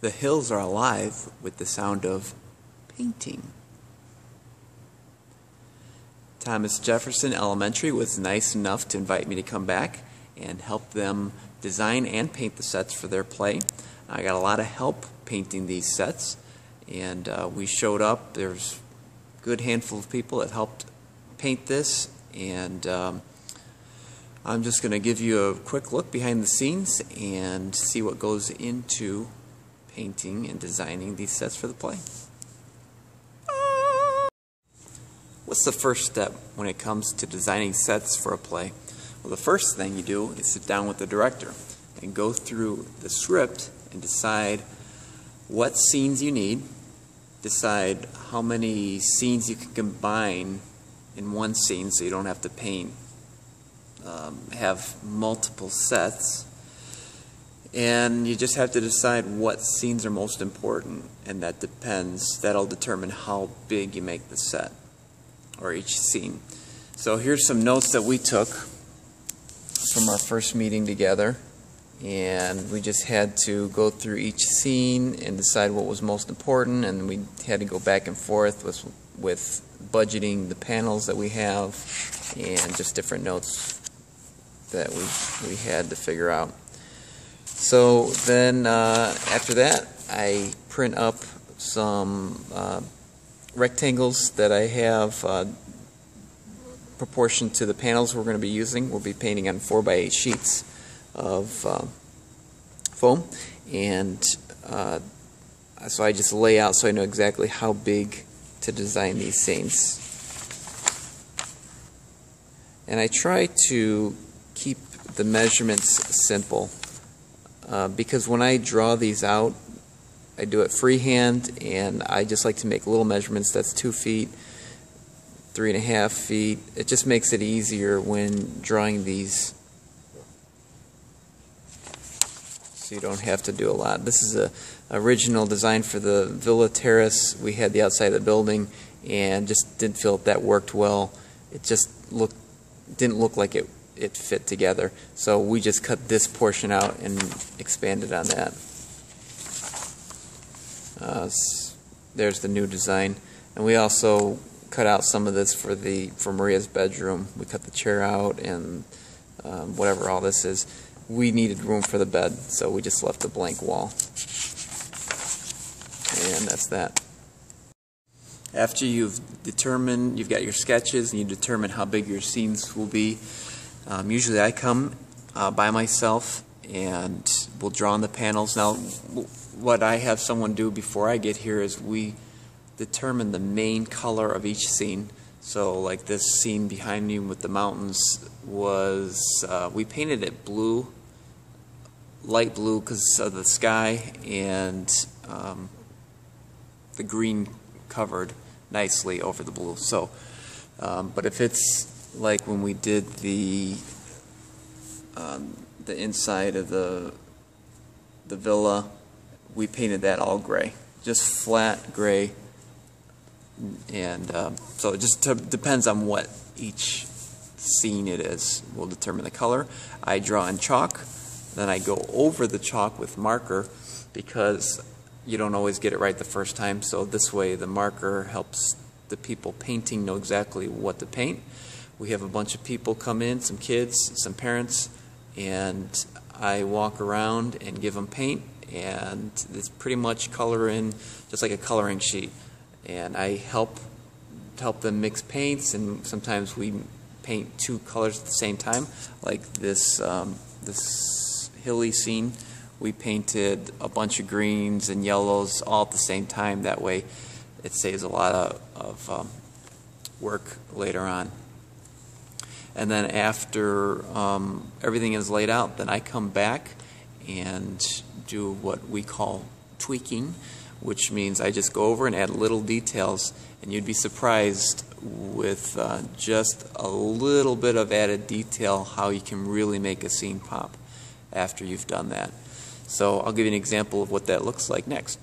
The hills are alive with the sound of painting. Thomas Jefferson Elementary was nice enough to invite me to come back and help them design and paint the sets for their play. I got a lot of help painting these sets, and we showed up. There's a good handful of people that helped paint this, and I'm just going to give you a quick look behind the scenes and see what goes into painting and designing these sets for the play. What's the first step when it comes to designing sets for a play? Well, the first thing you do is sit down with the director and go through the script and decide what scenes you need, decide how many scenes you can combine in one scene so you don't have to paint, have multiple sets, and you just have to decide what scenes are most important, and that'll determine how big you make the set or each scene. So here's some notes that we took from our first meeting together, and we just had to go through each scene and decide what was most important, and we had to go back and forth with budgeting the panels that we have and just different notes that we had to figure out. So then after that, I print up some rectangles that I have proportioned to the panels we're going to be using. We'll be painting on 4x8 sheets of foam, and so I just lay out so I know exactly how big to design these scenes. And I try to keep the measurements simple because when I draw these out, I do it freehand, and I just like to make little measurements. That's 2 feet, 3.5 feet. It just makes it easier when drawing these, so you don't have to do a lot. This is a original design for the Villa Terrace. We had the outside of the building and just didn't feel that worked well. It just didn't look like it fit together. So we just cut this portion out and expanded on that. There's the new design, and we also cut out some of this for Maria's bedroom. We cut the chair out and whatever all this is. We needed room for the bed, so we just left a blank wall, and that's that. After you've got your sketches and you determine how big your scenes will be, usually I come by myself and we'll draw on the panels. Now, what I have someone do before I get here is we determine the main color of each scene. So like this scene behind me with the mountains was, we painted it blue, light blue because of the sky, and the green covered nicely over the blue. So, but if it's like when we did the inside of the villa, we painted that all gray, just flat gray, and so it just depends on what each scene it is will determine the color. I draw in chalk, then I go over the chalk with marker because you don't always get it right the first time, so this way the marker helps the people painting know exactly what to paint. We have a bunch of people come in, some kids, some parents, and I walk around and give them paint, and it's pretty much coloring just like a coloring sheet, and I help them mix paints, and sometimes we paint 2 colors at the same time, like this this hilly scene. We painted a bunch of greens and yellows all at the same time. That way it saves a lot of work later on. And then after everything is laid out, then I come back and do what we call tweaking, which means I just go over and add little details, and you'd be surprised with just a little bit of added detail how you can really make a scene pop after you've done that. So I'll give you an example of what that looks like next.